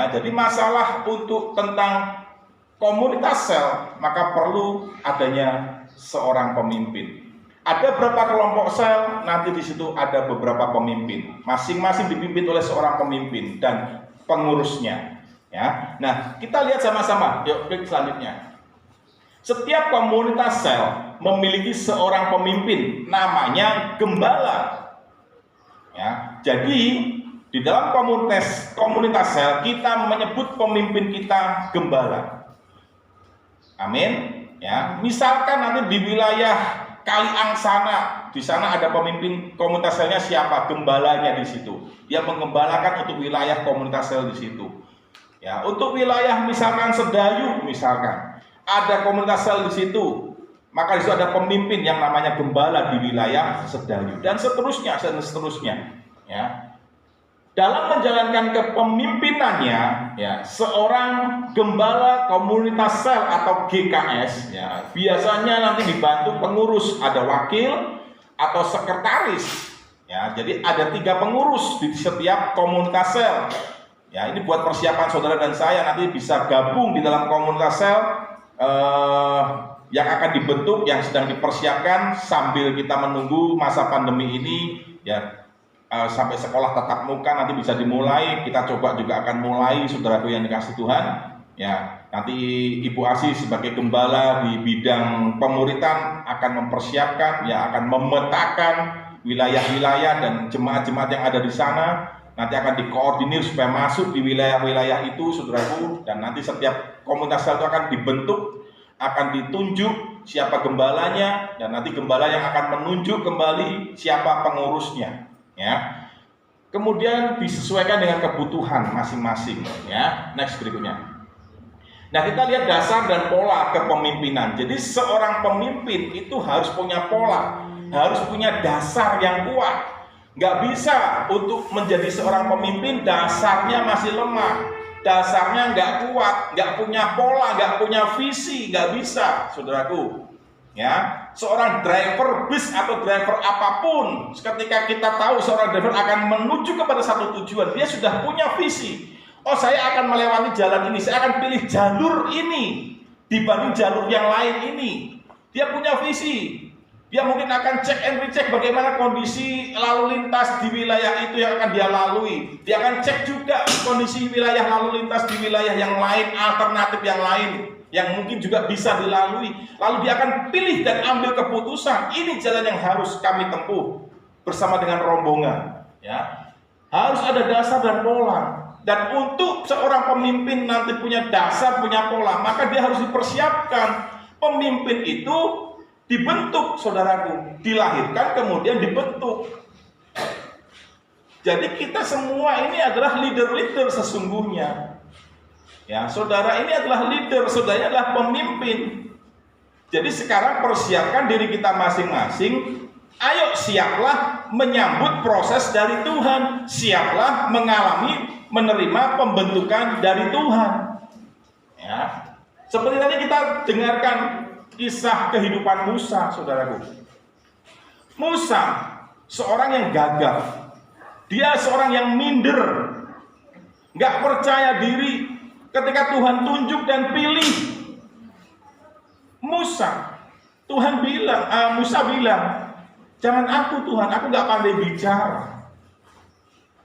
Ya, jadi masalah untuk tentang komunitas sel, maka perlu adanya seorang pemimpin. Ada berapa kelompok sel, nanti di situ ada beberapa pemimpin. Masing-masing dipimpin oleh seorang pemimpin dan pengurusnya. Ya, nah kita lihat sama-sama. Yuk, klik selanjutnya. Setiap komunitas sel memiliki seorang pemimpin, namanya gembala. Ya, jadi di dalam komunitas sel kita menyebut pemimpin kita gembala. Amin. Ya, misalkan nanti di wilayah Kaliangsana, di sana ada pemimpin komunitas selnya siapa? Gembalanya di situ. Dia mengembalakan untuk wilayah komunitas sel di situ. Ya, untuk wilayah misalkan Sedayu, misalkan ada komunitas sel di situ, maka di situ ada pemimpin yang namanya gembala di wilayah Sedayu dan seterusnya. Ya. Dalam menjalankan kepemimpinannya, ya, seorang gembala komunitas sel atau GKS, ya, biasanya nanti dibantu pengurus, ada wakil atau sekretaris. Ya, jadi ada 3 pengurus di setiap komunitas sel. Ya, ini buat persiapan saudara dan saya nanti bisa gabung di dalam komunitas sel yang akan dibentuk, yang sedang dipersiapkan sambil kita menunggu masa pandemi ini, ya. Sampai sekolah tatap muka nanti bisa dimulai, kita coba juga akan mulai, saudaraku yang dikasih Tuhan. Ya, nanti Ibu Asih sebagai gembala di bidang pemuritan akan mempersiapkan, ya, akan memetakan wilayah-wilayah dan jemaat-jemaat yang ada di sana. Nanti akan dikoordinir supaya masuk di wilayah-wilayah itu, saudaraku. Dan nanti setiap komunitas sel itu akan dibentuk, akan ditunjuk siapa gembalanya, dan nanti gembala yang akan menunjuk kembali siapa pengurusnya. Ya, kemudian disesuaikan dengan kebutuhan masing-masing. Ya, next berikutnya. Nah, kita lihat dasar dan pola kepemimpinan. Jadi seorang pemimpin itu harus punya pola, harus punya dasar yang kuat. Nggak bisa untuk menjadi seorang pemimpin dasarnya masih lemah, dasarnya nggak kuat, nggak punya pola, nggak punya visi, nggak bisa, saudaraku. Ya, seorang driver bis atau driver apapun, ketika kita tahu seorang driver akan menuju kepada satu tujuan, dia sudah punya visi. Oh, saya akan melewati jalan ini, saya akan pilih jalur ini dibanding jalur yang lain ini. Dia punya visi. Dia mungkin akan cek and recheck bagaimana kondisi lalu lintas di wilayah itu yang akan dia lalui. Dia akan cek juga kondisi wilayah lalu lintas di wilayah yang lain, alternatif yang lain, yang mungkin juga bisa dilalui. Lalu dia akan pilih dan ambil keputusan, ini jalan yang harus kami tempuh bersama dengan rombongan. Ya, harus ada dasar dan pola. Dan untuk seorang pemimpin nanti punya dasar, punya pola, maka dia harus dipersiapkan. Pemimpin itu dibentuk, saudaraku, dilahirkan kemudian dibentuk. Jadi kita semua ini adalah leader-leader sesungguhnya. Ya, saudara ini adalah leader, saudara ini adalah pemimpin. Jadi sekarang persiapkan diri kita masing-masing. Ayo siaplah menyambut proses dari Tuhan. Siaplah menerima pembentukan dari Tuhan. Ya, seperti tadi kita dengarkan kisah kehidupan Musa, saudaraku. Musa, seorang yang gagal. Dia seorang yang minder, nggak percaya diri. Ketika Tuhan tunjuk dan pilih Musa, Musa bilang, jangan aku Tuhan, aku nggak pandai bicara.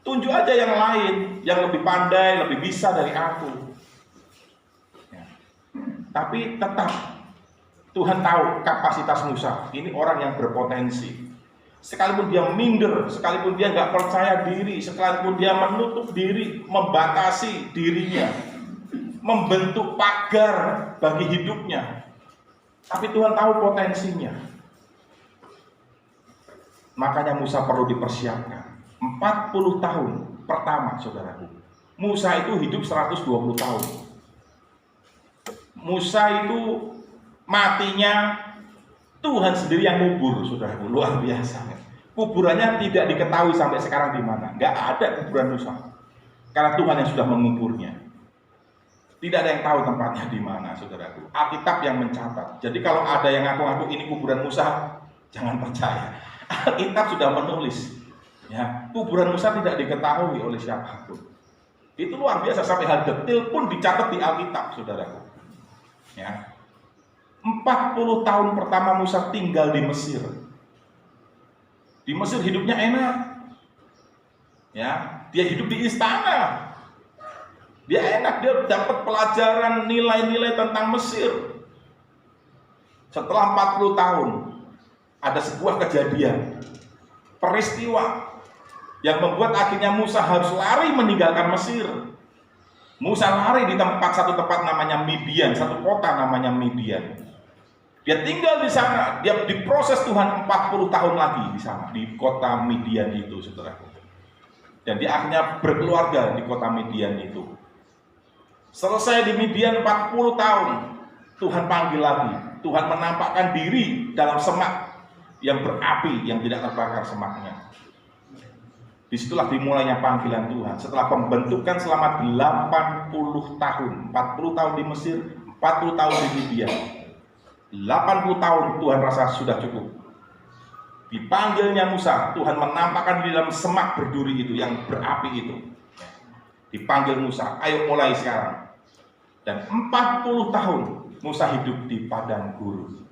Tunjuk aja yang lain, yang lebih pandai, lebih bisa dari aku. Ya. Tapi tetap Tuhan tahu kapasitas Musa. Ini orang yang berpotensi. Sekalipun dia minder, sekalipun dia nggak percaya diri, sekalipun dia menutup diri, membatasi dirinya, membentuk pagar bagi hidupnya, tapi Tuhan tahu potensinya. Makanya Musa perlu dipersiapkan. 40 tahun pertama, saudaraku. Musa itu hidup 120 tahun. Musa itu matinya Tuhan sendiri yang ngubur, saudaraku. Luar biasa. Kuburannya tidak diketahui sampai sekarang di mana. Nggak ada kuburan Musa, karena Tuhan yang sudah menguburnya. Tidak ada yang tahu tempatnya di mana, saudaraku. Alkitab yang mencatat. Jadi kalau ada yang ngaku-ngaku ini kuburan Musa, jangan percaya. Alkitab sudah menulis. Ya, kuburan Musa tidak diketahui oleh siapapun. Itu luar biasa, sampai hal detail pun dicatat di Alkitab, saudaraku. Ya. 40 tahun pertama Musa tinggal di Mesir. Di Mesir hidupnya enak. Ya, dia hidup di istana. Dia enak, dia dapat pelajaran nilai-nilai tentang Mesir. Setelah 40 tahun, ada sebuah kejadian, peristiwa yang membuat akhirnya Musa harus lari meninggalkan Mesir. Musa lari di satu tempat namanya Midian, satu kota namanya Midian. Dia tinggal di sana, dia diproses Tuhan 40 tahun lagi di sana, di kota Midian itu, saudaraku. Dan dia akhirnya berkeluarga di kota Midian itu. Selesai di Midian 40 tahun, Tuhan panggil lagi. Tuhan menampakkan diri dalam semak yang berapi, yang tidak terbakar semaknya. Disitulah dimulainya panggilan Tuhan. Setelah pembentukan selama 80 tahun, 40 tahun di Mesir, 40 tahun di Midian, 80 tahun Tuhan rasa sudah cukup. Dipanggilnya Musa, Tuhan menampakkan di dalam semak berduri itu, yang berapi itu. Dipanggil Musa, ayo mulai sekarang. Dan 40 tahun Musa hidup di padang gurun.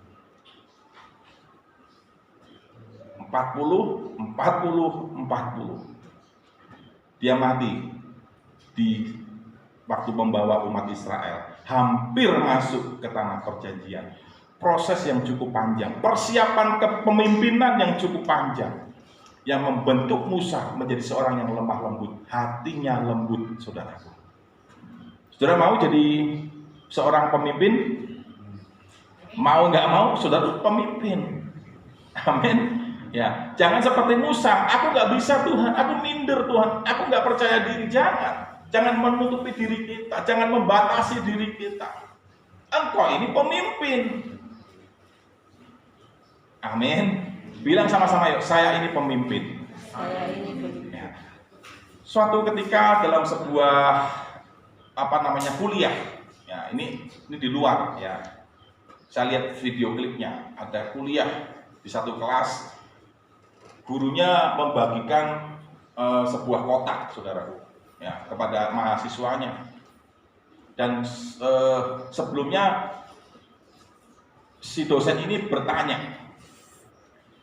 40. Dia mati di waktu membawa umat Israel hampir masuk ke tanah perjanjian. Proses yang cukup panjang, persiapan kepemimpinan yang cukup panjang, yang membentuk Musa menjadi seorang yang lemah lembut, hatinya lembut, saudaraku. Saudara mau jadi seorang pemimpin? Mau nggak mau, saudara pemimpin. Amin. Ya, jangan seperti Musa. Aku nggak bisa Tuhan, aku minder Tuhan, aku nggak percaya diri. Jangan menutupi diri kita, jangan membatasi diri kita. Engkau ini pemimpin. Amin. Bilang sama-sama yuk, saya ini pemimpin. Saya ini pemimpin. Ya. Suatu ketika dalam sebuah kuliah, ya ini di luar ya. Saya lihat video klipnya, ada kuliah di satu kelas, gurunya membagikan sebuah kotak, saudaraku, ya, kepada mahasiswanya. Dan sebelumnya si dosen ini bertanya,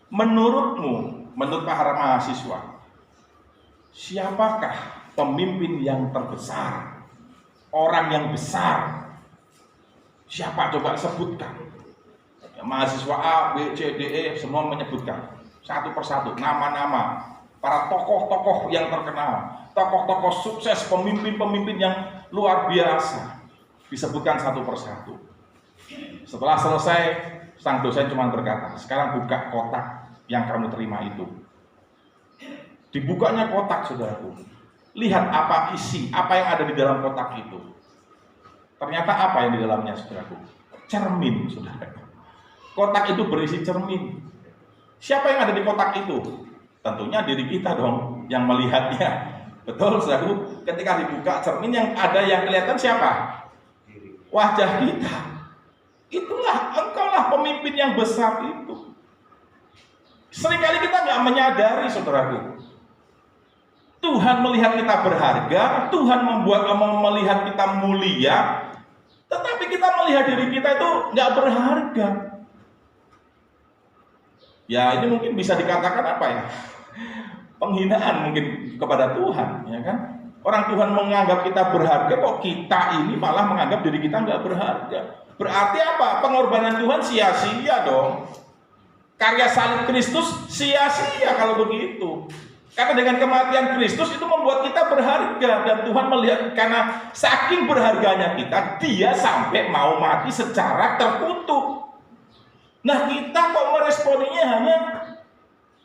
menurut para mahasiswa, siapakah pemimpin yang terbesar? Orang yang besar, siapa coba sebutkan? Ya, mahasiswa A, B, C, D, E semua menyebutkan satu persatu nama-nama para tokoh-tokoh yang terkenal, tokoh-tokoh sukses, pemimpin-pemimpin yang luar biasa, disebutkan satu persatu. Setelah selesai, sang dosen cuma berkata, sekarang buka kotak yang kamu terima itu. Dibukanya kotak, saudaraku. Lihat apa isi, apa yang ada di dalam kotak itu. Ternyata apa yang di dalamnya, saudaraku? Cermin, saudaraku. Kotak itu berisi cermin. Siapa yang ada di kotak itu? Tentunya diri kita dong yang melihatnya. Betul, saudaraku. Ketika dibuka cermin, yang ada yang kelihatan siapa? Wajah kita. Itulah, engkaulah pemimpin yang besar itu. Seringkali kita nggak menyadari, saudaraku. Tuhan melihat kita berharga, Tuhan melihat kita mulia, tetapi kita melihat diri kita itu nggak berharga. Ya, ini mungkin bisa dikatakan apa ya? Penghinaan mungkin kepada Tuhan, ya kan? Orang Tuhan menganggap kita berharga, kok kita ini malah menganggap diri kita nggak berharga. Berarti apa? Pengorbanan Tuhan sia-sia dong. Karya salib Kristus sia-sia kalau begitu. Karena dengan kematian Kristus itu membuat kita berharga. Dan Tuhan melihat, karena saking berharganya kita, dia sampai mau mati secara terkutuk. Nah, kita kok meresponinya hanya,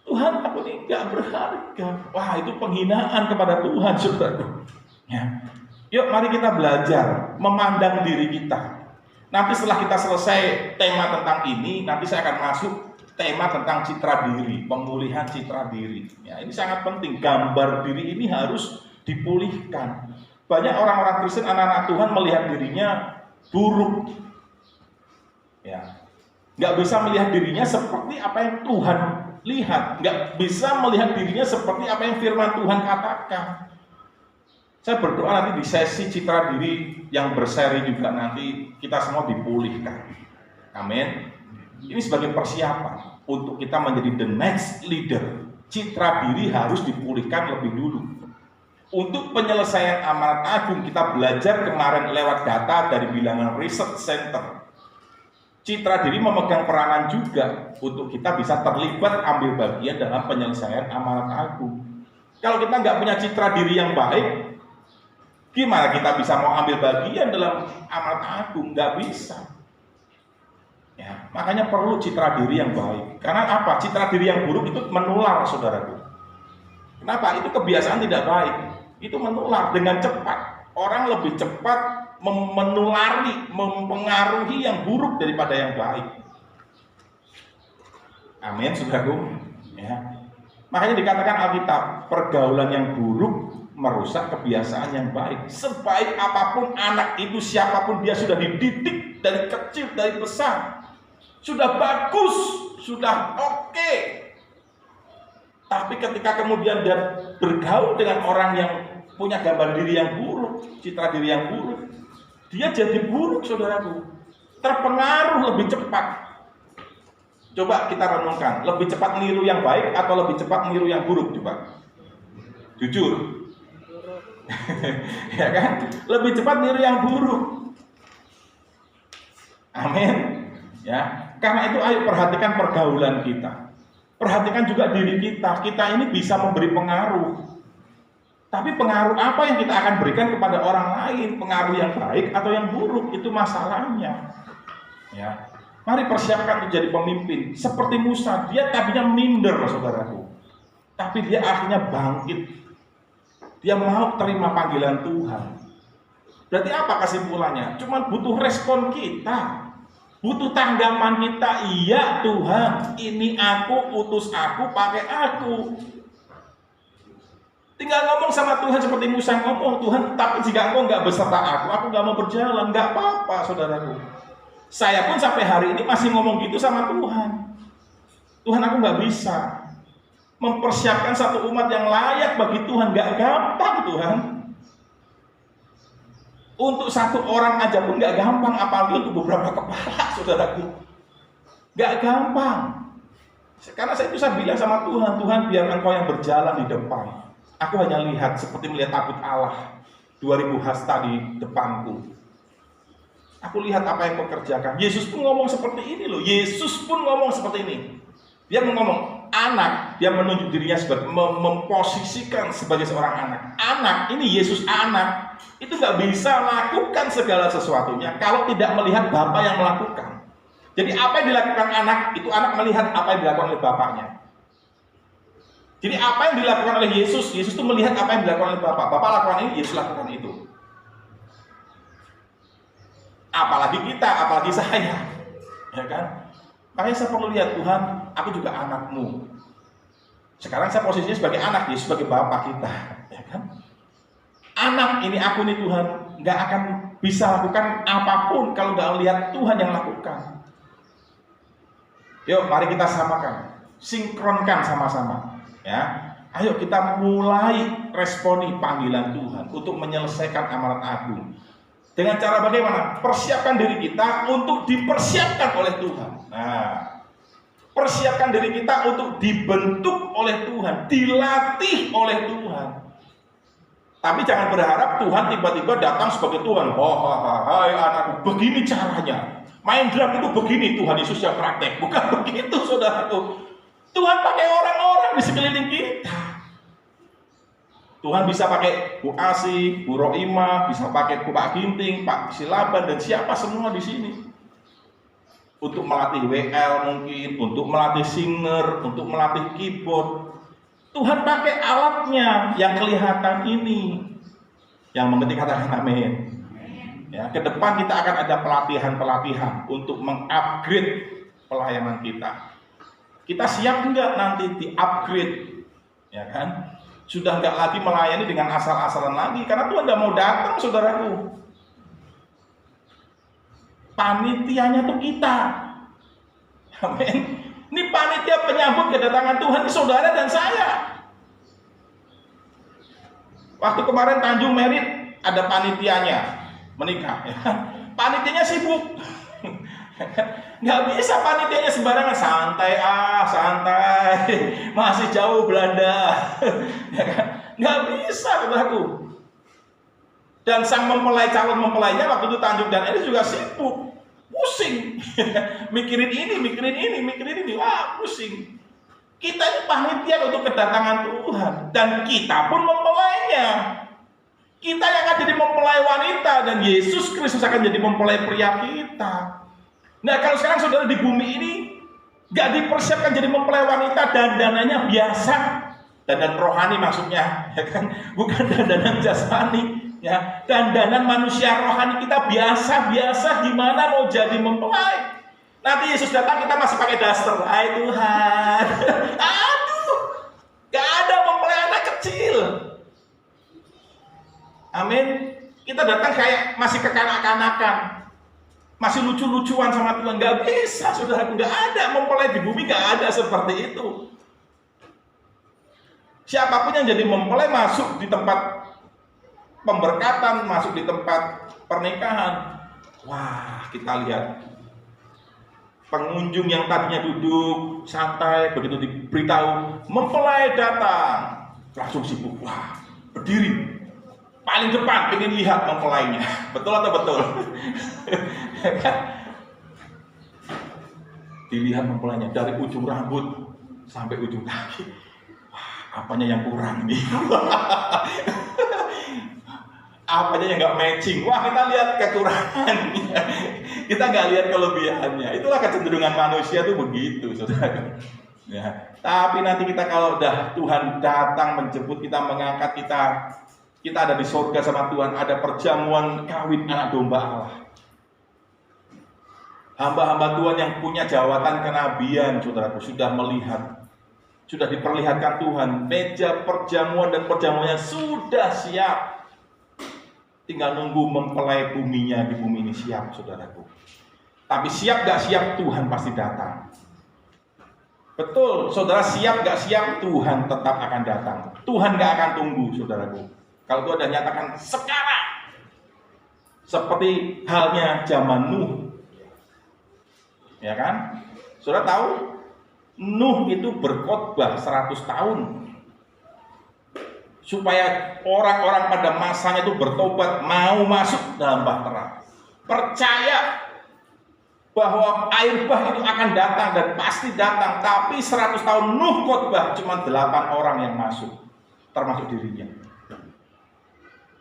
Tuhan, aku ini gak berharga. Wah, itu penghinaan kepada Tuhan, saudara. Ya. Yuk, mari kita belajar memandang diri kita. Nanti setelah kita selesai tema tentang ini, nanti saya akan masuk tema tentang citra diri, pemulihan citra diri. Ya, ini sangat penting. Gambar diri ini harus dipulihkan. Banyak orang-orang Kristen, anak-anak Tuhan melihat dirinya buruk. Ya, nggak bisa melihat dirinya seperti apa yang Tuhan lihat. Nggak bisa melihat dirinya seperti apa yang firman Tuhan katakan. Saya berdoa nanti di sesi citra diri yang berseri juga nanti kita semua dipulihkan. Amin. Ini sebagai persiapan untuk kita menjadi the next leader. Citra diri harus dipulihkan lebih dulu. Untuk penyelesaian amanat agung kita belajar kemarin lewat data dari Bilangan Research Center. Citra diri memegang peranan juga untuk kita bisa terlibat ambil bagian dalam penyelesaian amanat agung. Kalau kita nggak punya citra diri yang baik, gimana kita bisa mau ambil bagian dalam amanat agung? Nggak bisa. Ya, makanya perlu citra diri yang baik. Karena apa? Citra diri yang buruk itu menular, saudaraku. Kenapa? Itu kebiasaan tidak baik. Itu menular dengan cepat. Orang lebih cepat menulari, mempengaruhi yang buruk daripada yang baik. Amin, saudaraku. Ya. Makanya dikatakan Alkitab, pergaulan yang buruk merusak kebiasaan yang baik. Sebaik apapun anak itu, siapapun dia sudah dididik dari kecil, dari besar, sudah bagus, sudah oke. Tapi ketika kemudian dia bergaul dengan orang yang punya gambar diri yang buruk, citra diri yang buruk, dia jadi buruk, saudaraku. Terpengaruh lebih cepat. Coba kita renungkan, lebih cepat meniru yang baik atau lebih cepat meniru yang buruk? Coba jujur. Ya kan? Lebih cepat meniru yang buruk. Amin. Ya, karena itu ayo perhatikan pergaulan kita. Perhatikan juga diri kita. Kita ini bisa memberi pengaruh. Tapi pengaruh apa yang kita akan berikan kepada orang lain? Pengaruh yang baik atau yang buruk? Itu masalahnya. Ya. Mari persiapkan untuk jadi pemimpin. Seperti Musa, dia tadinya minder, saudaraku. Tapi dia akhirnya bangkit. Dia mau terima panggilan Tuhan. Berarti apa kesimpulannya? Cuma butuh respon kita. Butuh tanggapan kita. Iya Tuhan, ini aku, utus aku, pakai aku. Tinggal ngomong sama Tuhan seperti Musa ngomong, Tuhan, tapi jika engkau nggak beserta aku nggak mau berjalan. Nggak apa-apa, saudaraku. Saya pun sampai hari ini masih ngomong gitu sama Tuhan. Tuhan, aku nggak bisa mempersiapkan satu umat yang layak bagi Tuhan. Nggak gampang, Tuhan. Untuk satu orang aja pun nggak gampang, apalagi untuk beberapa kepala, saudaraku. Nggak gampang. Karena saya bisa bilang sama Tuhan, Tuhan biar engkau yang berjalan di depan. Aku hanya lihat seperti melihat tabut Allah 2000 hasta di depanku. Aku lihat apa yang kau kerjakan. Yesus pun ngomong seperti ini loh. Yesus pun ngomong seperti ini. Dia ngomong anak. Dia menunjuk dirinya sebagai memposisikan sebagai seorang anak. Anak, ini Yesus anak. Itu gak bisa lakukan segala sesuatunya kalau tidak melihat Bapa yang melakukan. Jadi apa yang dilakukan anak, itu anak melihat apa yang dilakukan oleh Bapaknya. Jadi apa yang dilakukan oleh Yesus, Yesus itu melihat apa yang dilakukan oleh Bapa. Bapa lakukan ini, Yesus lakukan itu. Apalagi kita, apalagi saya, ya kan? Makanya saya perlu lihat, Tuhan, aku juga anakmu. Sekarang saya posisinya sebagai anak, Yesus sebagai Bapa kita, ya kan? Anak ini aku nih Tuhan, nggak akan bisa lakukan apapun kalau nggak lihat Tuhan yang lakukan. Yuk, mari kita samakan, sinkronkan sama-sama, ya. Ayo kita mulai responi panggilan Tuhan untuk menyelesaikan amanat agung. Dengan cara bagaimana? Persiapkan diri kita untuk dipersiapkan oleh Tuhan. Nah, persiapkan diri kita untuk dibentuk oleh Tuhan, dilatih oleh Tuhan. Tapi jangan berharap Tuhan tiba-tiba datang sebagai Tuhan. Hai anakku, begini caranya. Main drum itu begini, Tuhan Yesus yang praktek. Bukan begitu, saudaraku. Tuhan pakai orang-orang di sekeliling kita. Tuhan bisa pakai Bu Asi, Bu Roima, bisa pakai Pak Ginting, Pak Silaban, dan siapa semua di sini. Untuk melatih WL mungkin, untuk melatih singer, untuk melatih keyboard. Tuhan pakai alatnya yang kelihatan ini. Yang mengerti katakan amin. Ya, ke depan kita akan ada pelatihan-pelatihan untuk mengupgrade pelayanan kita. Kita siap enggak nanti di-upgrade? Ya kan? Sudah nggak lagi melayani dengan asal-asalan lagi, karena Tuhan nggak mau datang, saudaraku. Panitianya tuh kita. Amin. Ini panitia penyambut kedatangan Tuhan, ini saudara dan saya. Waktu kemarin Tanjung Merit ada panitianya menikah, ya. Panitianya sibuk. Nggak bisa panitianya sembarangan, santai, masih jauh Belanda. Nggak bisa, saudaraku. Dan sang calon mempelainya waktu itu Tanjung dan Elis juga sibuk, pusing, mikirin ini, wah pusing. Kita ini panitia untuk kedatangan Tuhan, dan kita pun mempelainya. Kita yang akan jadi mempelai wanita, dan Yesus Kristus akan jadi mempelai pria kita. Nah, kalau sekarang saudara di bumi ini gak dipersiapkan jadi mempelai wanita, dandanannya biasa, dandan rohani maksudnya, ya kan? Bukan dandanan jasmani, ya. Dandanan manusia rohani kita biasa, gimana mau jadi mempelai? Nanti Yesus datang kita masih pakai daster. Hai Tuhan, aduh, gak ada mempelai anak kecil. Amin. Kita datang kayak masih kekanak-kanakan, masih lucu-lucuan sama Tuhan. Gak bisa, saudaraku, gak ada mempelai di bumi, gak ada seperti itu. Siapapun yang jadi mempelai masuk di tempat pemberkatan, masuk di tempat pernikahan. Wah, kita lihat pengunjung yang tadinya duduk santai, begitu diberitahu mempelai datang, langsung sibuk. Wah, berdiri paling depan, ingin lihat mempelainya. Betul atau betul? Dilihat mempelainya dari ujung rambut sampai ujung kaki. Wah, apanya yang kurang nih? Apanya yang nggak matching? Wah, kita lihat kekurangannya. Kita nggak lihat kelebihannya. Itulah kecenderungan manusia tuh begitu, saudara. Ya. Tapi nanti kita kalau udah Tuhan datang menjemput kita, mengangkat kita ada di surga sama Tuhan. Ada perjamuan kawin anak domba Allah. Hamba-hamba Tuhan yang punya jawatan kenabian, saudaraku, sudah melihat, sudah diperlihatkan Tuhan. Meja perjamuan dan perjamuannya sudah siap. Tinggal nunggu mempelai buminya di bumi ini siap, saudaraku. Tapi siap gak siap, Tuhan pasti datang. Betul, saudara, siap gak siap, Tuhan tetap akan datang. Tuhan gak akan tunggu, saudaraku. Kalau Tuhan sudah nyatakan sekarang, seperti halnya zaman Nuh, ya kan? Saudara tahu, Nuh itu berkhotbah 100 tahun. Supaya orang-orang pada masanya itu bertobat, mau masuk dalam bahtera. Percaya bahwa air bah itu akan datang dan pasti datang. Tapi 100 tahun Nuh khotbah, cuma 8 orang yang masuk, termasuk dirinya.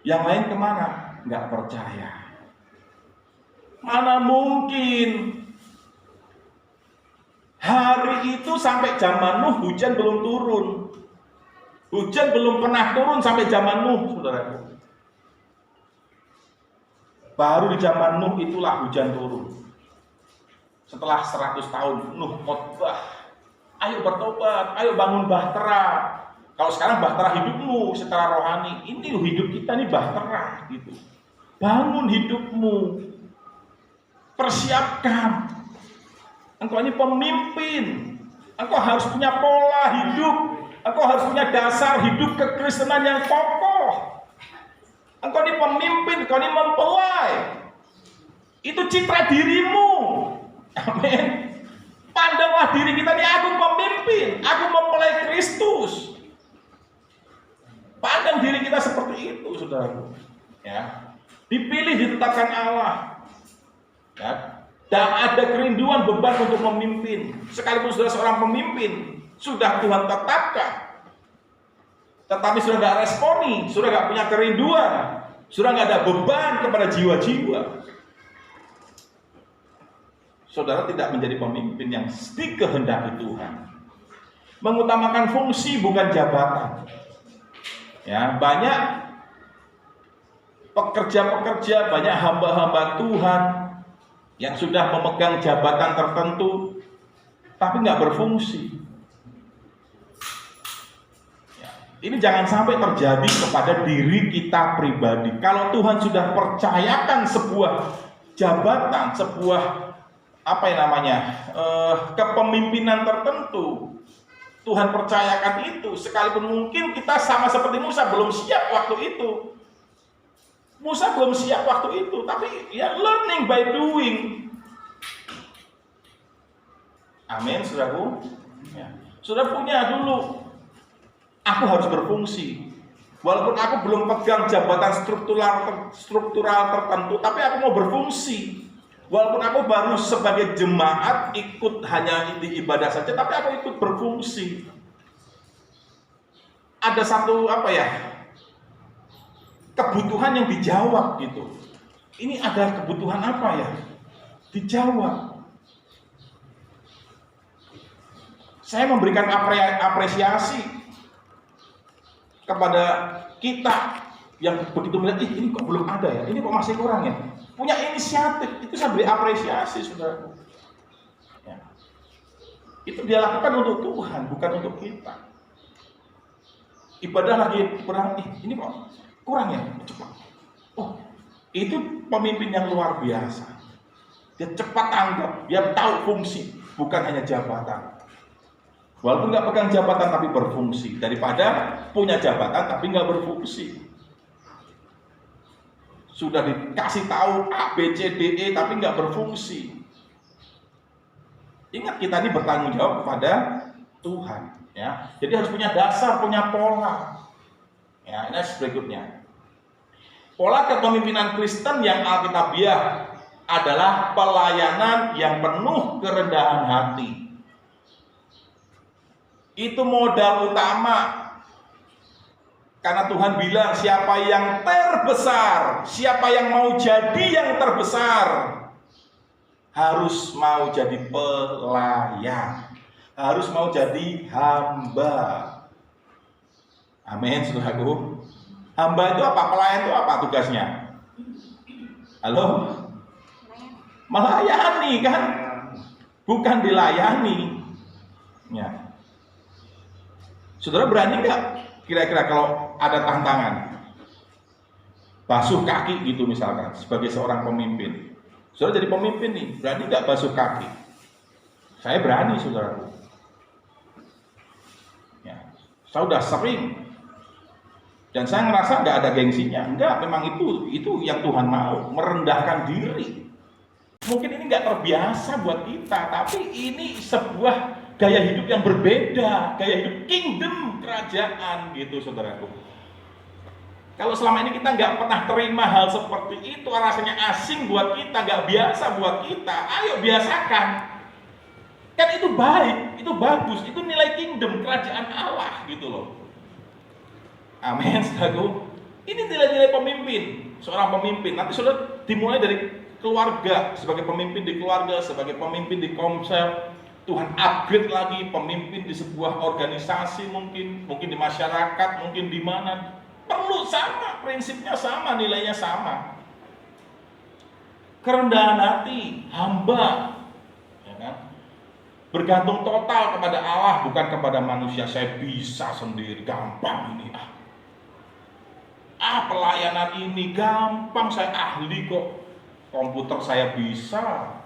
Yang lain kemana? Nggak percaya. Mana mungkin? Hari itu sampai zaman Nuh hujan belum turun. Hujan belum pernah turun sampai zaman Nuh, saudaraku. Baru di zaman Nuh itulah hujan turun. Setelah 100 tahun Nuh khotbah, ayo bertobat, ayo bangun bahtera. Kalau sekarang bahtera hidupmu secara rohani, ini hidup kita nih bahtera gitu. Bangun hidupmu, persiapkan. Engkau ini pemimpin, engkau harus punya pola hidup. Engkau harus punya dasar hidup kekristenan yang kokoh. Engkau ini pemimpin, engkau ini mempelai. Itu citra dirimu. Amin. Pandanglah diri kita ini, aku pemimpin, aku mempelai Kristus. Pandang diri kita seperti itu, saudaraku. Ya. Dipilih, ditetapkan Allah. Ya. Dan ada kerinduan beban untuk memimpin. Sekalipun sudah seorang pemimpin, sudah Tuhan tetapkan, tetapi sudah gak responi, sudah gak punya kerinduan, sudah gak ada beban kepada jiwa-jiwa, saudara tidak menjadi pemimpin yang dikehendaki Tuhan. Mengutamakan fungsi bukan jabatan. Ya, banyak pekerja-pekerja, banyak hamba-hamba Tuhan yang sudah memegang jabatan tertentu, tapi nggak berfungsi. Ini jangan sampai terjadi kepada diri kita pribadi. Kalau Tuhan sudah percayakan sebuah jabatan, sebuah kepemimpinan tertentu, Tuhan percayakan itu, sekalipun mungkin kita sama seperti Musa belum siap waktu itu. Musa belum siap waktu itu, tapi ya learning by doing. Amin, saudaraku. Ya. Sudah punya dulu. Aku harus berfungsi. Walaupun aku belum pegang jabatan struktural tertentu, tapi aku mau berfungsi. Walaupun aku baru sebagai jemaat ikut hanya di ibadah saja, tapi aku ikut berfungsi. Ada satu kebutuhan yang dijawab gitu. Ini ada kebutuhan apa ya? Dijawab. Saya memberikan apresiasi kepada kita yang begitu melihat, ini kok belum ada ya, ini kok masih kurang ya. Punya inisiatif, itu saya beri apresiasi, saudara. Ya. Itu dia lakukan untuk Tuhan, bukan untuk kita. Ibadah lagi kurang, ini kok kurang ya, cepat. Oh, itu pemimpin yang luar biasa. Dia cepat tanggap, dia tahu fungsi, bukan hanya jabatan. Walaupun nggak pegang jabatan tapi berfungsi, daripada punya jabatan tapi nggak berfungsi. Sudah dikasih tahu A, B, C, D, E tapi nggak berfungsi. Ingat, kita ini bertanggung jawab kepada Tuhan, ya. Jadi harus punya dasar, punya pola. Ya, ini berikutnya. Pola kepemimpinan Kristen yang alkitabiah adalah pelayanan yang penuh kerendahan hati. Itu modal utama. Karena Tuhan bilang, siapa yang terbesar, siapa yang mau jadi yang terbesar, harus mau jadi pelayan, harus mau jadi hamba. Amin, saudaraku. Hamba itu apa? Pelayan itu apa tugasnya? Halo? Melayani kan? Bukan dilayani. Ya. Saudara berani nggak kira-kira kalau ada tantangan basuh kaki gitu misalkan sebagai seorang pemimpin? Saudara jadi pemimpin nih, berani nggak basuh kaki? Saya berani, saudaraku. Ya, saya udah sering dan saya ngerasa nggak ada gengsinya. Enggak, memang itu yang Tuhan mau, merendahkan diri. Mungkin ini nggak terbiasa buat kita, tapi ini sebuah gaya hidup yang berbeda, gaya hidup kingdom, kerajaan gitu, saudaraku. Kalau selama ini kita nggak pernah terima hal seperti itu, rasanya asing buat kita, nggak biasa buat kita, ayo biasakan. Kan itu baik, itu bagus, itu nilai kingdom, kerajaan Allah gitu loh. Amin, saudaraku. Ini nilai-nilai pemimpin, seorang pemimpin. Nanti sudah dimulai dari keluarga, sebagai pemimpin di keluarga, sebagai pemimpin di komsel. Tuhan upgrade lagi pemimpin di sebuah organisasi, mungkin di masyarakat, mungkin di mana. Perlu sama, prinsipnya sama, nilainya sama. Kerendahan hati, hamba, ya kan? Bergantung total kepada Allah, bukan kepada manusia. Saya bisa sendiri, gampang ini. Pelayanan ini gampang, saya ahli kok. Komputer saya bisa.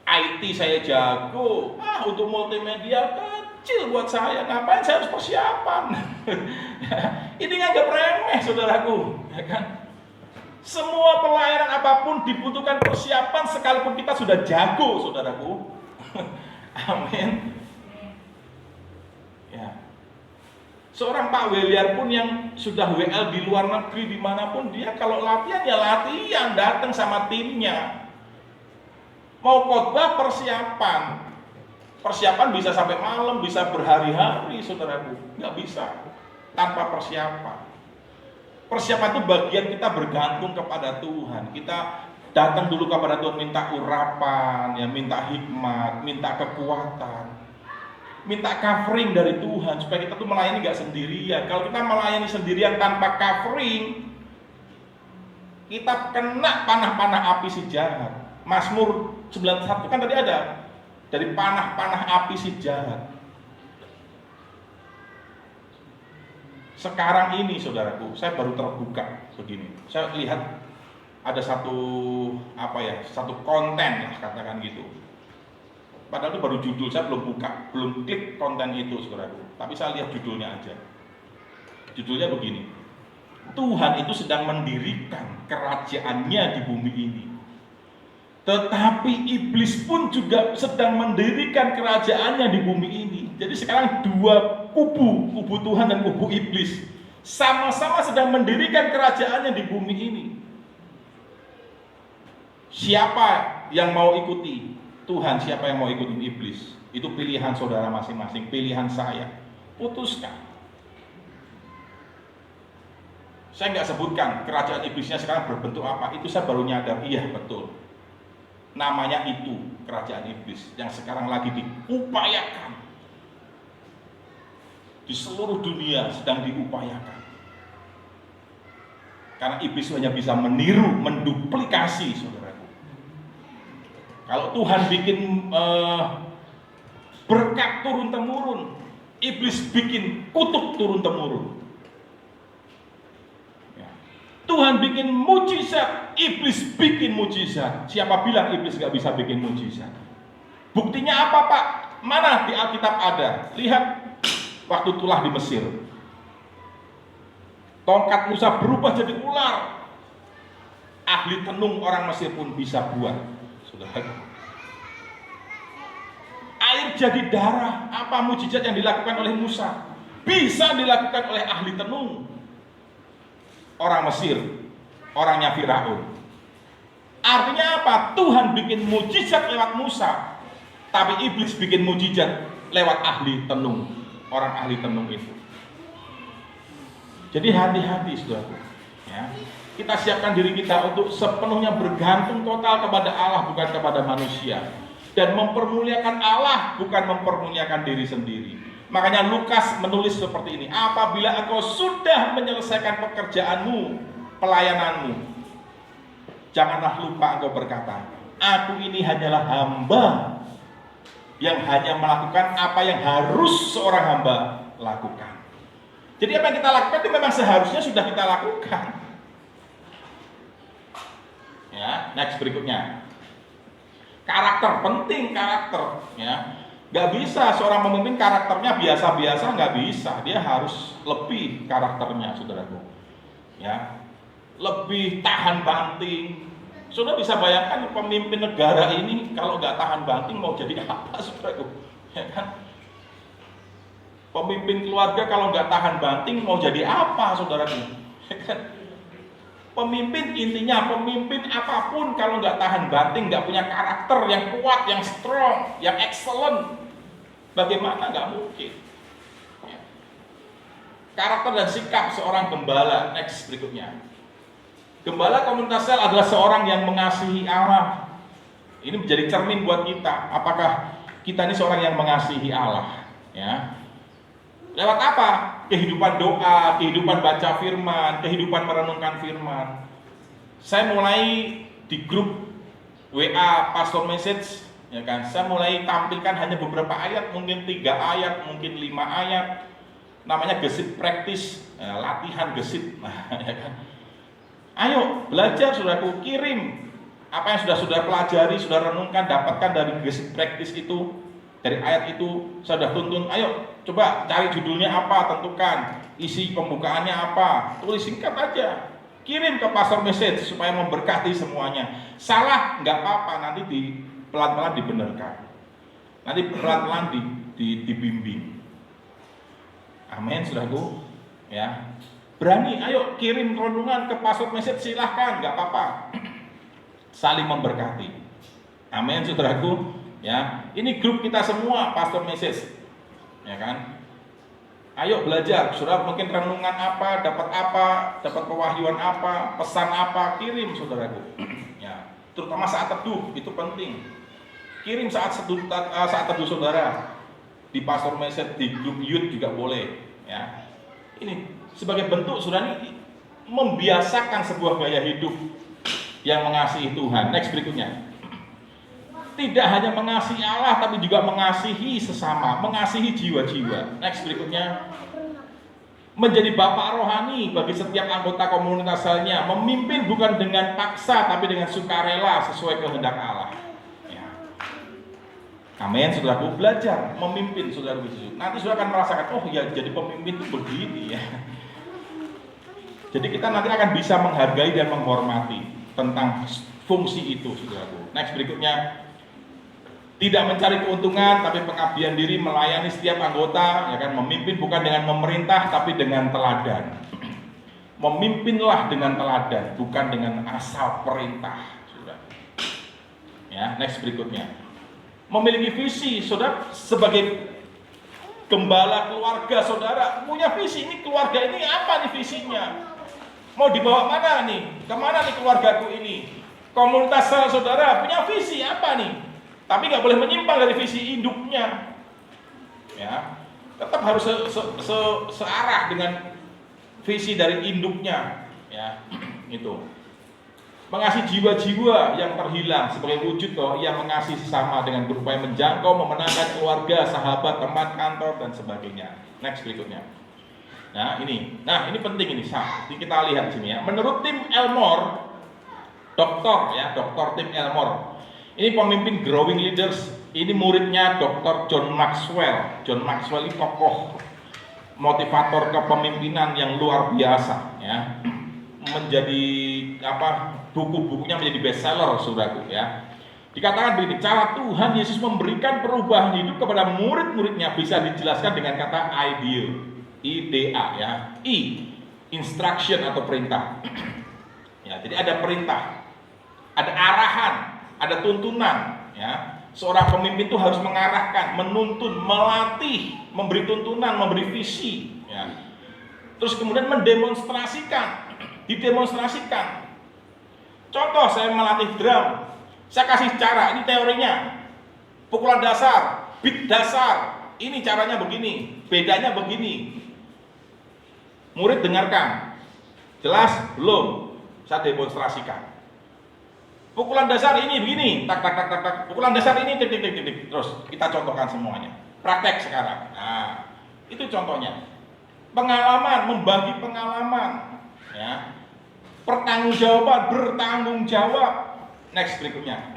IT saya jago, untuk multimedia kecil buat saya, ngapain saya harus persiapan? Ini nganggap remeh, saudaraku, ya kan? Semua pelayanan apapun dibutuhkan persiapan, sekalipun kita sudah jago, saudaraku. Amin. Ya. Seorang Pak Weliar pun yang sudah WL di luar negeri dimanapun dia, kalau latihan ya latihan, datang sama timnya. Mau khotbah persiapan bisa sampai malam, bisa berhari-hari, saudaraku. Nggak bisa tanpa persiapan. Persiapan itu bagian kita bergantung kepada Tuhan. Kita datang dulu kepada Tuhan, minta urapan, ya, minta hikmat, minta kekuatan, minta covering dari Tuhan supaya kita tuh melayani nggak sendirian. Kalau kita melayani sendirian tanpa covering, kita kena panah-panah api si jahat. Mazmur 91 kan tadi ada, dari panah-panah api si jahat. Sekarang ini, saudaraku, saya baru terbuka begini. Saya lihat ada satu konten lah, katakan gitu. Padahal itu baru judul, saya belum buka, belum klik konten itu saudaraku. Tapi saya lihat judulnya aja. Judulnya begini, Tuhan itu sedang mendirikan kerajaannya di bumi ini. Tetapi iblis pun juga sedang mendirikan kerajaannya di bumi ini. Jadi sekarang dua kubu Tuhan dan kubu iblis, sama-sama sedang mendirikan kerajaannya di bumi ini. Siapa yang mau ikuti Tuhan, siapa yang mau ikuti iblis? Itu pilihan saudara masing-masing, pilihan saya. Putuskan. Saya nggak sebutkan kerajaan iblisnya sekarang berbentuk apa, itu saya baru nyadar, iya betul. Namanya itu kerajaan iblis yang sekarang lagi diupayakan di seluruh dunia, sedang diupayakan. Karena iblis hanya bisa meniru, menduplikasi, saudaraku. Kalau Tuhan bikin berkat turun temurun, iblis bikin kutuk turun temurun. Tuhan bikin mujizat, iblis bikin mujizat. Siapa bilang iblis gak bisa bikin mujizat? Buktinya apa, Pak? Mana di Alkitab ada? Lihat waktu tulah di Mesir. Tongkat Musa berubah jadi ular. Ahli tenung orang Mesir pun bisa buat. Saudara. Air jadi darah. Apa mujizat yang dilakukan oleh Musa? Bisa dilakukan oleh ahli tenung orang Mesir, orangnya Firaun. Artinya apa? Tuhan bikin mujizat lewat Musa, tapi iblis bikin mujizat lewat ahli tenung, orang ahli tenung itu. Jadi hati-hati, saudara. Ya. Kita siapkan diri kita untuk sepenuhnya bergantung total kepada Allah, bukan kepada manusia, dan mempermuliakan Allah, bukan mempermuliakan diri sendiri. Makanya Lukas menulis seperti ini, apabila engkau sudah menyelesaikan pekerjaanmu, pelayananmu, janganlah lupa engkau berkata, aku ini hanyalah hamba yang hanya melakukan apa yang harus seorang hamba lakukan. Jadi apa yang kita lakukan itu memang seharusnya sudah kita lakukan. Ya, next berikutnya. Karakter, penting karakter, ya. Gak bisa seorang pemimpin karakternya biasa-biasa, gak bisa. Dia harus lebih karakternya, saudaraku. Ya, lebih tahan banting. Saudara bisa bayangkan pemimpin negara ini kalau gak tahan banting mau jadi apa, saudaraku? Ya kan? Pemimpin keluarga kalau gak tahan banting mau jadi apa, saudaraku? Ya kan? Pemimpin intinya, pemimpin apapun kalau nggak tahan banting, nggak punya karakter yang kuat, yang strong, yang excellent, bagaimana? Nggak mungkin. Ya. Karakter dan sikap seorang gembala. Next berikutnya. Gembala komunitas sel adalah seorang yang mengasihi Allah. Ini menjadi cermin buat kita. Apakah kita ini seorang yang mengasihi Allah? Ya. Lewat apa? Kehidupan doa, kehidupan baca firman, kehidupan merenungkan firman. Saya mulai di grup WA Pastor Message, ya kan? Saya mulai tampilkan hanya beberapa ayat, mungkin 3 ayat, mungkin 5 ayat. Namanya gesit practice, latihan gesit. Ya kan? Ayo belajar, saudaraku, kirim apa yang sudah saudara pelajari, sudah renungkan, dapatkan dari gesit practice itu. Dari ayat itu saya sudah tuntun, ayo coba cari judulnya apa, tentukan isi pembukaannya apa, tulis singkat aja, kirim ke Pastor Message supaya memberkati semuanya. Salah nggak apa-apa, nanti pelan-pelan dibenarkan, nanti pelan-pelan dibimbing. Amin, saudaraku. Ya, berani, ayo kirim renungan ke Pastor Message, silahkan, nggak apa-apa. Saling memberkati. Amin, saudaraku. Ya, ini grup kita semua Pastor Message, ya kan? Ayo belajar, saudara mungkin renungan apa, dapat pewahyuan apa, pesan apa, kirim saudaraku. Ya, terutama saat teduh itu penting. Kirim saat teduh saudara di Pastor Message, di grup youth juga boleh. Ya, ini sebagai bentuk saudara ini membiasakan sebuah gaya hidup yang mengasihi Tuhan. Next berikutnya. Tidak hanya mengasihi Allah, tapi juga mengasihi sesama, mengasihi jiwa-jiwa. Next berikutnya, menjadi bapak rohani bagi setiap anggota komunitas selnya, memimpin bukan dengan paksa, tapi dengan sukarela sesuai kehendak Allah. Ya. Amin, saudaraku, belajar memimpin saudaraku. Nanti saudara akan merasakan, oh ya jadi pemimpin itu begini ya. Jadi kita nanti akan bisa menghargai dan menghormati tentang fungsi itu, saudaraku. Next berikutnya, tidak mencari keuntungan tapi pengabdian diri, melayani setiap anggota, ya kan, memimpin bukan dengan memerintah tapi dengan teladan. Memimpinlah dengan teladan, bukan dengan asal perintah, saudara. Ya, next berikutnya. Memiliki visi, saudara, sebagai gembala keluarga saudara punya visi. Ini keluarga ini apa nih visinya? Mau dibawa mana nih? Kemana nih keluargaku ini? Komunitas saudara punya visi apa nih? Tapi nggak boleh menyimpang dari visi induknya. Ya, tetap harus searah dengan visi dari induknya. Ya, itu. Mengasihi jiwa-jiwa yang terhilang sebagai wujud bahwa ia mengasihi sesama dengan berupaya menjangkau, memenangkan keluarga, sahabat, teman kantor dan sebagainya. Next berikutnya. Nah ini penting ini. Jadi kita lihat di sini ya. Menurut Tim Elmore, Dr. Tim Elmore, ini pemimpin Growing Leaders. Ini muridnya Dr. John Maxwell. John Maxwell ini tokoh motivator kepemimpinan yang luar biasa ya. Menjadi buku-bukunya menjadi bestseller, saudaraku ya. Dikatakan begini, cara Tuhan Yesus memberikan perubahan hidup kepada murid-muridnya bisa dijelaskan dengan kata IDEA ya. Instruction atau perintah. Ya, jadi ada perintah, ada arahan, ada tuntunan ya. Seorang pemimpin itu harus mengarahkan, menuntun, melatih, memberi tuntunan, memberi visi ya. Terus kemudian mendemonstrasikan, didemonstrasikan. Contoh, saya melatih drum, saya kasih cara, ini teorinya, pukulan dasar, beat dasar, ini caranya begini, bedanya begini. Murid dengarkan, jelas belum? Saya demonstrasikan. Pukulan dasar ini begini, tak. Pukulan dasar ini tik. Terus kita contohkan semuanya. Praktek sekarang. Nah, itu contohnya. Pengalaman, membagi pengalaman, ya. Pertanggungjawaban, bertanggung jawab. Next berikutnya.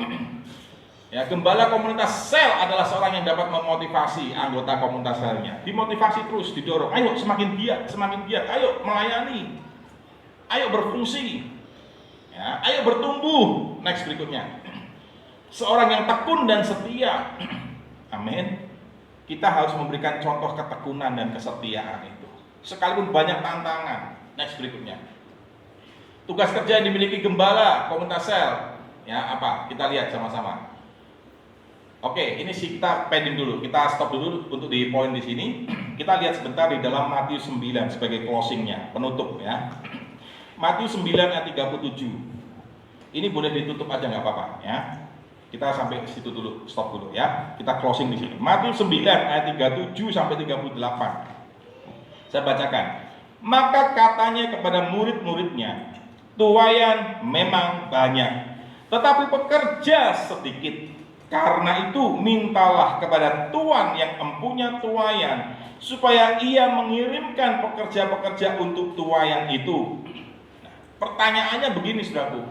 Ya, gembala komunitas sel adalah seorang yang dapat memotivasi anggota komunitas selnya. Dimotivasi terus, didorong. Ayo semakin giat, ayo melayani. Ayo berfungsi. Ya, ayo bertumbuh. Next berikutnya. Seorang yang tekun dan setia. Amin. Kita harus memberikan contoh ketekunan dan kesetiaan itu. Sekalipun banyak tantangan. Next berikutnya. Tugas kerja yang dimiliki gembala komunitas sel, ya apa? Kita lihat sama-sama. Oke, ini sih kita pending dulu, kita stop dulu untuk di poin di sini. Kita lihat sebentar di dalam Matius 9 sebagai closingnya, penutup ya. Matius 9 ayat 37. Ini boleh ditutup aja nggak apa-apa ya. Kita sampai situ dulu, stop dulu ya. Kita closing di sini. Matius 9 ayat 37 sampai 38. Saya bacakan. Maka katanya kepada murid-muridnya, tuaian memang banyak, tetapi pekerja sedikit. Karena itu mintalah kepada Tuan yang empunya tuaian, supaya ia mengirimkan pekerja-pekerja untuk tuaian itu. Nah, pertanyaannya begini, saudaraku.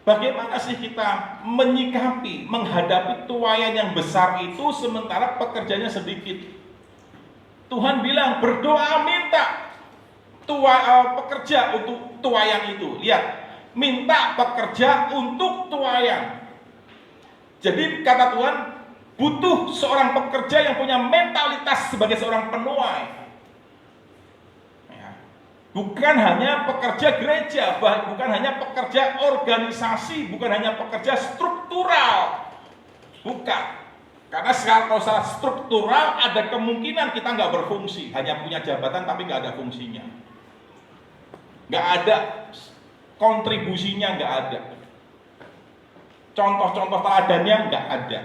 Bagaimana sih kita menyikapi, menghadapi tuaian yang besar itu sementara pekerjanya sedikit? Tuhan bilang berdoa minta pekerja untuk tuaian itu. Lihat, minta pekerja untuk tuaian. Jadi kata Tuhan, butuh seorang pekerja yang punya mentalitas sebagai seorang penuai. Ya. Bukan hanya pekerja gereja, bukan hanya pekerja organisasi, bukan hanya pekerja struktural. Bukan. Karena kalau salah struktural ada kemungkinan kita nggak berfungsi, hanya punya jabatan tapi nggak ada fungsinya. Nggak ada kontribusinya, nggak ada contoh-contoh teladannya, nggak ada,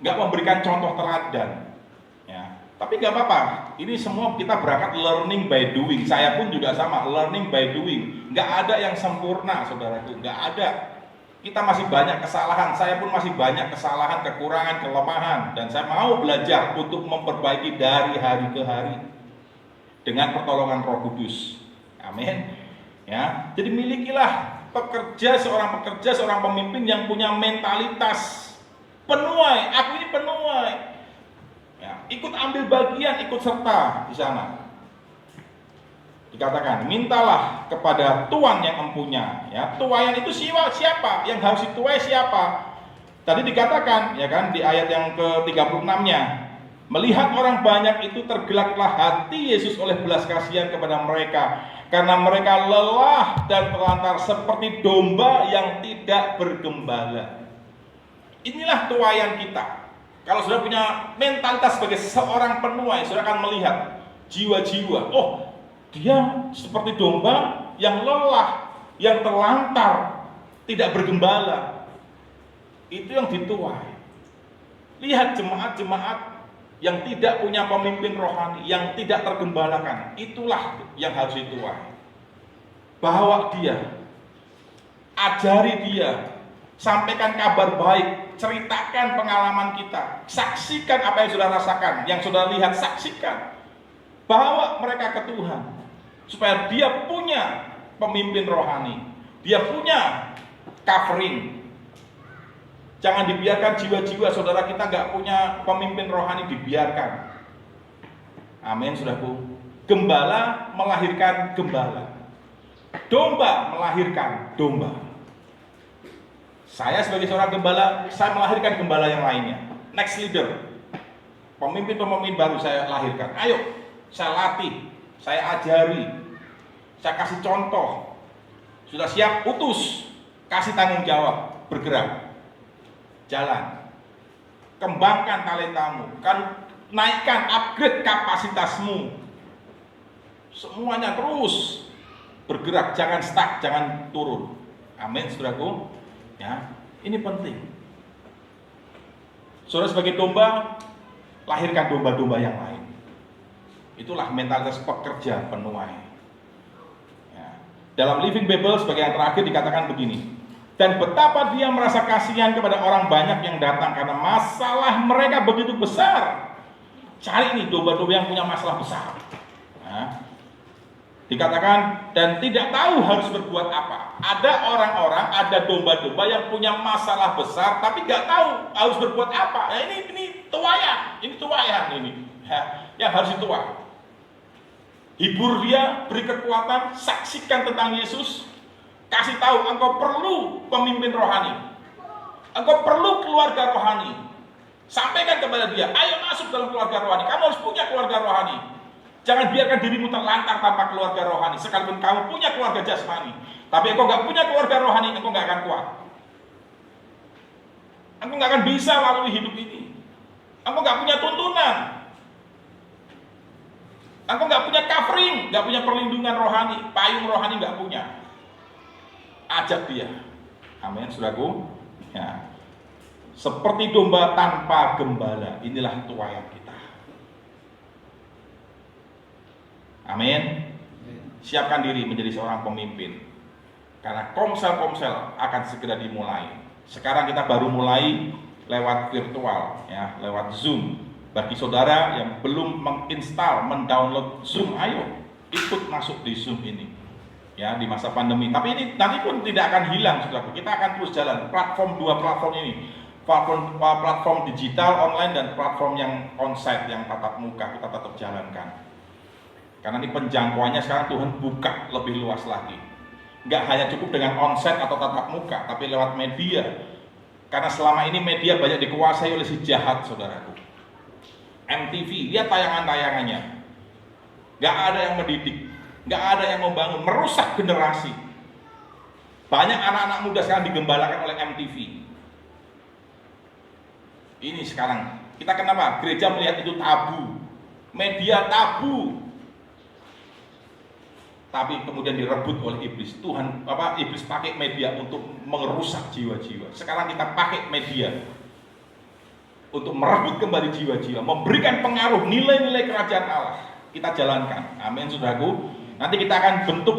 nggak memberikan contoh teladan ya. Tapi nggak apa-apa, ini semua kita berangkat learning by doing. Saya pun juga sama, learning by doing. Nggak ada yang sempurna, saudaraku, nggak ada. Kita masih banyak kesalahan, saya pun masih banyak kesalahan, kekurangan, kelemahan, dan saya mau belajar untuk memperbaiki dari hari ke hari dengan pertolongan Roh Kudus. Amin. Ya, jadi milikilah seorang pekerja, seorang pemimpin yang punya mentalitas penuai. Aku ini penuai. Ya, ikut ambil bagian, ikut serta di sana. Dikatakan, mintalah kepada Tuhan yang empunya. Ya, tuaian itu siapa? Yang harus dituai siapa? Tadi dikatakan, ya kan, di ayat yang ke-36-nya, melihat orang banyak itu tergelaklah hati Yesus oleh belas kasihan kepada mereka, karena mereka lelah dan terlantar seperti domba yang tidak bergembala. Inilah tuaian kita. Kalau sudah punya mentalitas sebagai seorang penuai, sudah akan melihat jiwa-jiwa. Oh, dia seperti domba yang lelah, yang terlantar, tidak bergembala. Itu yang dituai. Lihat jemaat-jemaat yang tidak punya pemimpin rohani, yang tidak tergembalakan, itulah yang harus dituai. Bawa dia, ajari dia, sampaikan kabar baik, ceritakan pengalaman kita, saksikan apa yang sudah rasakan, yang sudah lihat, saksikan. Bawa mereka ke Tuhan, supaya dia punya pemimpin rohani, dia punya covering. Jangan dibiarkan jiwa-jiwa saudara kita nggak punya pemimpin rohani, dibiarkan. Amin, saudaraku. Gembala melahirkan gembala, domba melahirkan domba. Saya sebagai seorang gembala, saya melahirkan gembala yang lainnya. Next leader, pemimpin-pemimpin baru saya lahirkan. Ayo, saya latih, saya ajari, saya kasih contoh. Sudah siap, utus, kasih tanggung jawab, bergerak. Jalan, kembangkan talentamu, kan naikkan, upgrade kapasitasmu. Semuanya terus bergerak, jangan stuck, jangan turun. Amin, saudaraku. Ya, ini penting. Saudara sebagai domba, lahirkan domba-domba yang lain. Itulah mentalitas pekerja penuai. Ya. Dalam Living Bible sebagai yang terakhir dikatakan begini. Dan betapa dia merasa kasihan kepada orang banyak yang datang karena masalah mereka begitu besar. Cari nih domba-domba yang punya masalah besar. Nah, dikatakan dan tidak tahu harus berbuat apa. Ada orang-orang, ada domba-domba yang punya masalah besar tapi nggak tahu harus berbuat apa. Nah, ini tuaian ini ya, yang harus dituai. Hibur dia, beri kekuatan, saksikan tentang Yesus. Kasih tahu engkau perlu pemimpin rohani, engkau perlu keluarga rohani. Sampaikan kepada dia, ayo masuk dalam keluarga rohani. Kamu harus punya keluarga rohani. Jangan biarkan dirimu terlantar tanpa keluarga rohani. Sekalipun kamu punya keluarga jasmani, tapi engkau nggak punya keluarga rohani, engkau nggak akan kuat. Engkau nggak akan bisa lalui hidup ini. Engkau nggak punya tuntunan. Engkau nggak punya covering, nggak punya perlindungan rohani, payung rohani nggak punya. Ajak dia. Amin, saudaraku. Ya. Seperti domba tanpa gembala, inilah tuaian kita. Amin. Siapkan diri menjadi seorang pemimpin. Karena komsel-komsel akan segera dimulai. Sekarang kita baru mulai lewat virtual, ya, lewat Zoom. Bagi saudara yang belum menginstal, mendownload Zoom, ayo ikut masuk di Zoom ini. Ya, di masa pandemi. Tapi ini nanti pun tidak akan hilang, saudara. Kita akan terus jalan. Dua platform ini, platform digital online dan platform yang onsite, yang tatap muka, kita tetap jalankan. Karena ini penjangkauannya sekarang Tuhan buka lebih luas lagi. Nggak hanya cukup dengan onsite atau tatap muka, tapi lewat media. Karena selama ini media banyak dikuasai oleh si jahat, saudaraku. MTV, lihat tayangan-tayangannya. Nggak ada yang mendidik. Nggak ada yang membangun, merusak generasi. Banyak anak-anak muda sekarang digembalakan oleh MTV. Ini sekarang, kita kenapa? Gereja melihat itu tabu, media tabu. Tapi kemudian direbut oleh iblis. Iblis pakai media untuk merusak jiwa-jiwa. Sekarang kita pakai media untuk merebut kembali jiwa-jiwa, memberikan pengaruh nilai-nilai kerajaan Allah. Kita jalankan. Amin, saudaraku. Nanti kita akan bentuk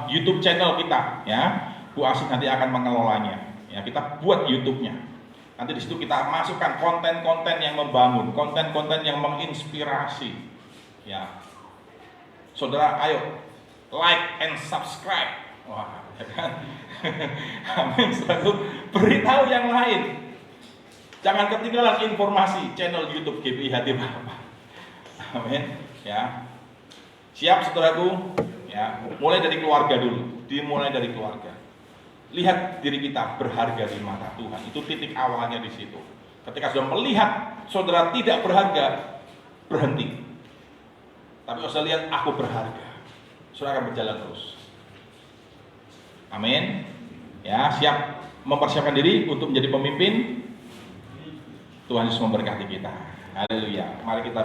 YouTube channel kita, ya. Bu Asih nanti akan mengelolanya. Ya, kita buat YouTube-nya. Nanti di situ kita masukkan konten-konten yang membangun, konten-konten yang menginspirasi. Ya. Saudara, ayo like and subscribe. Wah, ya kan? Amin. Setelah itu beritahu yang lain. Jangan ketinggalan informasi channel YouTube GPI Hati Bapa. Amin. Ya. Siap saudaraku? Ya, mulai dari keluarga dulu. Dimulai dari keluarga. Lihat diri kita berharga di mata Tuhan. Itu titik awalnya di situ. Ketika sudah melihat saudara tidak berharga, berhenti. Tapi kalau saya lihat aku berharga, saudara akan berjalan terus. Amin. Ya, siap mempersiapkan diri untuk menjadi pemimpin. Tuhan Yesus memberkati kita. Haleluya. Mari kita